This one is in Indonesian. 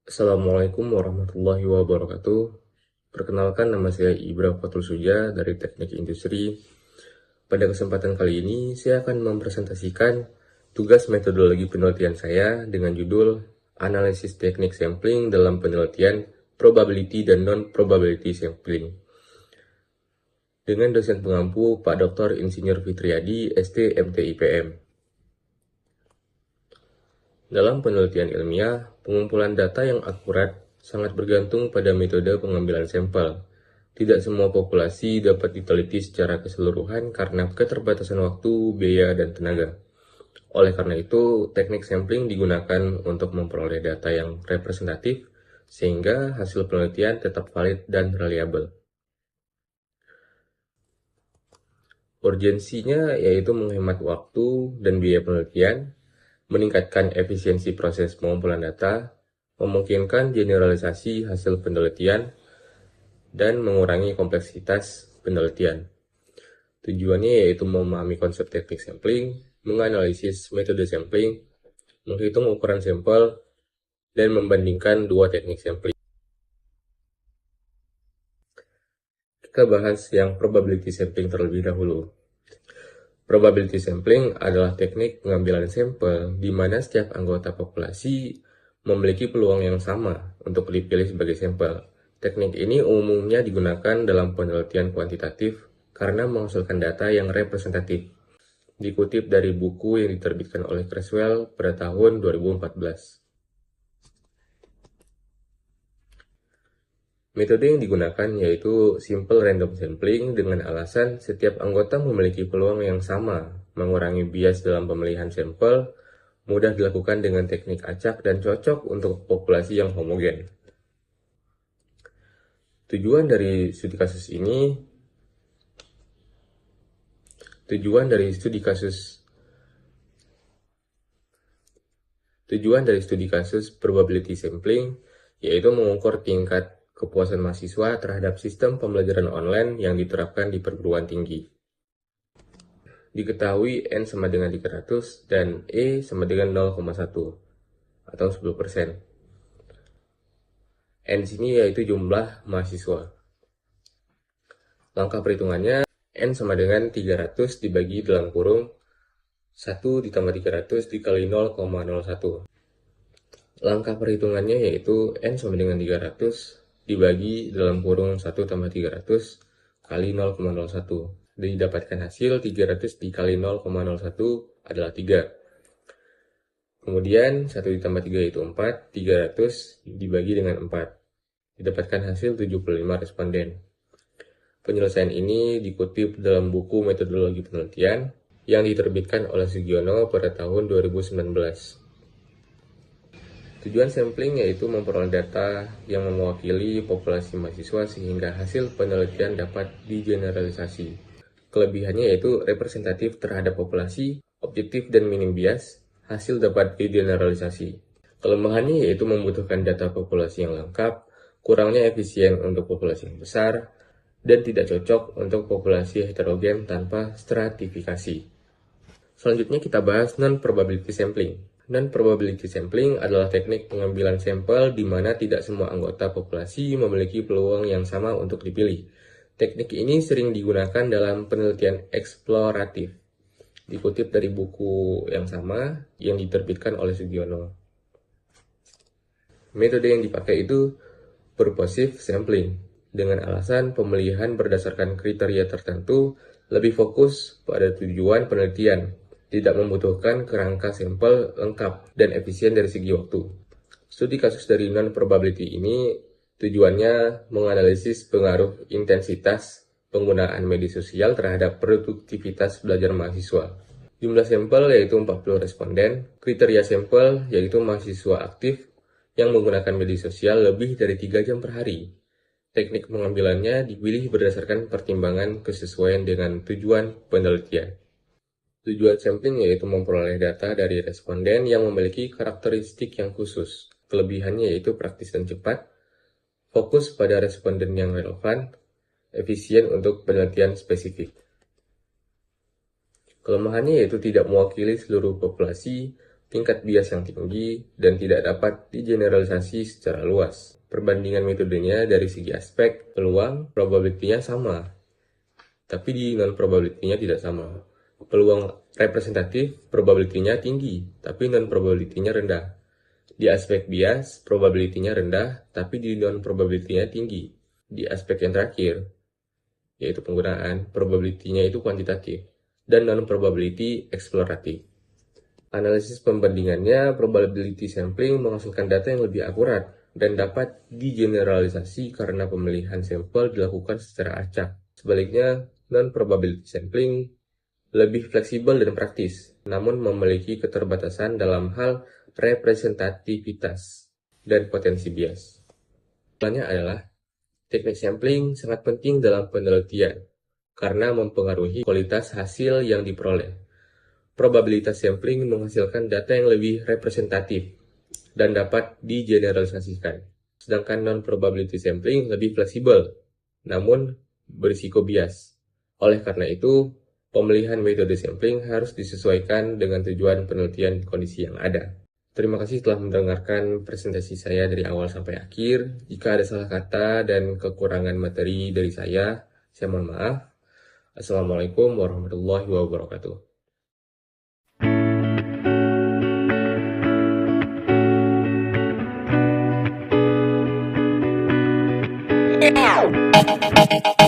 Assalamualaikum warahmatullahi wabarakatuh. Perkenalkan, nama saya Ibra Fatul Suja dari Teknik Industri. Pada kesempatan kali ini, saya akan mempresentasikan tugas metodologi penelitian saya dengan judul Analisis Teknik Sampling dalam Penelitian Probability dan Non-Probability Sampling. Dengan dosen pengampu Pak Dr. Insinyur Fitriadi, ST MTIPM. Dalam penelitian ilmiah, pengumpulan data yang akurat sangat bergantung pada metode pengambilan sampel. Tidak semua populasi dapat diteliti secara keseluruhan karena keterbatasan waktu, biaya, dan tenaga. Oleh karena itu, teknik sampling digunakan untuk memperoleh data yang representatif sehingga hasil penelitian tetap valid dan reliable. Urgensinya yaitu menghemat waktu dan biaya penelitian, meningkatkan efisiensi proses pengumpulan data, memungkinkan generalisasi hasil penelitian, dan mengurangi kompleksitas penelitian. Tujuannya yaitu memahami konsep teknik sampling, menganalisis metode sampling, menghitung ukuran sampel, dan membandingkan dua teknik sampling. Kita bahas yang probability sampling terlebih dahulu. Probability sampling adalah teknik pengambilan sampel di mana setiap anggota populasi memiliki peluang yang sama untuk dipilih sebagai sampel. Teknik ini umumnya digunakan dalam penelitian kuantitatif karena menghasilkan data yang representatif. Dikutip dari buku yang diterbitkan oleh Creswell pada tahun 2014. Metode yang digunakan yaitu simple random sampling dengan alasan setiap anggota memiliki peluang yang sama, mengurangi bias dalam pemilihan sampel, mudah dilakukan dengan teknik acak dan cocok untuk populasi yang homogen. Tujuan dari studi kasus probability sampling yaitu mengukur tingkat kepuasan mahasiswa terhadap sistem pembelajaran online yang diterapkan di perguruan tinggi. Diketahui N sama dengan 300 dan E sama dengan 0,1 atau 10%. N sini yaitu jumlah mahasiswa. Langkah perhitungannya, N sama dengan 300 dibagi dalam kurung 1 ditambah 300 dikali 0,01. Langkah perhitungannya yaitu N sama dengan 300 dibagi dalam kurung 1 tambah 300 kali 0,01. Didapatkan hasil 300 dikali 0,01 adalah 3. Kemudian 1 ditambah 3 itu 4, 300 dibagi dengan 4. Didapatkan hasil 75 responden. Penyelesaian ini dikutip dalam buku metodologi penelitian yang diterbitkan oleh Sugiono pada tahun 2019. Tujuan sampling yaitu memperoleh data yang mewakili populasi mahasiswa sehingga hasil penelitian dapat digeneralisasi. Kelebihannya yaitu representatif terhadap populasi, objektif dan minim bias, hasil dapat digeneralisasi. Kelemahannya yaitu membutuhkan data populasi yang lengkap, kurangnya efisien untuk populasi yang besar, dan tidak cocok untuk populasi heterogen tanpa stratifikasi. Selanjutnya kita bahas non-probability sampling. Non-probability sampling adalah teknik pengambilan sampel di mana tidak semua anggota populasi memiliki peluang yang sama untuk dipilih. Teknik ini sering digunakan dalam penelitian eksploratif. Dikutip dari buku yang sama yang diterbitkan oleh Sugiono. Metode yang dipakai itu purposive sampling, dengan alasan pemilihan berdasarkan kriteria tertentu lebih fokus pada tujuan penelitian, tidak membutuhkan kerangka sampel lengkap dan efisien dari segi waktu. Studi kasus dari non-probability ini tujuannya menganalisis pengaruh intensitas penggunaan media sosial terhadap produktivitas belajar mahasiswa. Jumlah sampel yaitu 40 responden, kriteria sampel yaitu mahasiswa aktif yang menggunakan media sosial lebih dari 3 jam per hari. Teknik pengambilannya dipilih berdasarkan pertimbangan kesesuaian dengan tujuan penelitian. Tujuan sampling yaitu memperoleh data dari responden yang memiliki karakteristik yang khusus. Kelebihannya yaitu praktis dan cepat, fokus pada responden yang relevan, efisien untuk penelitian spesifik. Kelemahannya yaitu tidak mewakili seluruh populasi, tingkat bias yang tinggi, dan tidak dapat digeneralisasi secara luas. Perbandingan metodenya dari segi aspek peluang, probability-nya sama, tapi di non-probability-nya tidak sama. Peluang representatif, probability-nya tinggi, tapi non-probability-nya rendah. Di aspek bias, probability-nya rendah, tapi di non-probability-nya tinggi. Di aspek yang terakhir, yaitu penggunaan, probability-nya itu kuantitatif, dan non-probability eksploratif. Analisis pembandingannya, probability sampling menghasilkan data yang lebih akurat dan dapat digeneralisasi karena pemilihan sampel dilakukan secara acak. Sebaliknya, non-probability sampling lebih fleksibel dan praktis, namun memiliki keterbatasan dalam hal representativitas dan potensi bias. Pertanyaannya adalah, teknik sampling sangat penting dalam penelitian karena mempengaruhi kualitas hasil yang diperoleh. Probabilitas sampling menghasilkan data yang lebih representatif dan dapat digeneralisasikan. Sedangkan non-probability sampling lebih fleksibel, namun berisiko bias. Oleh karena itu, pemilihan metode sampling harus disesuaikan dengan tujuan penelitian kondisi yang ada. Terima kasih telah mendengarkan presentasi saya dari awal sampai akhir. Jika ada salah kata dan kekurangan materi dari saya mohon maaf. Assalamualaikum warahmatullahi wabarakatuh. Ow!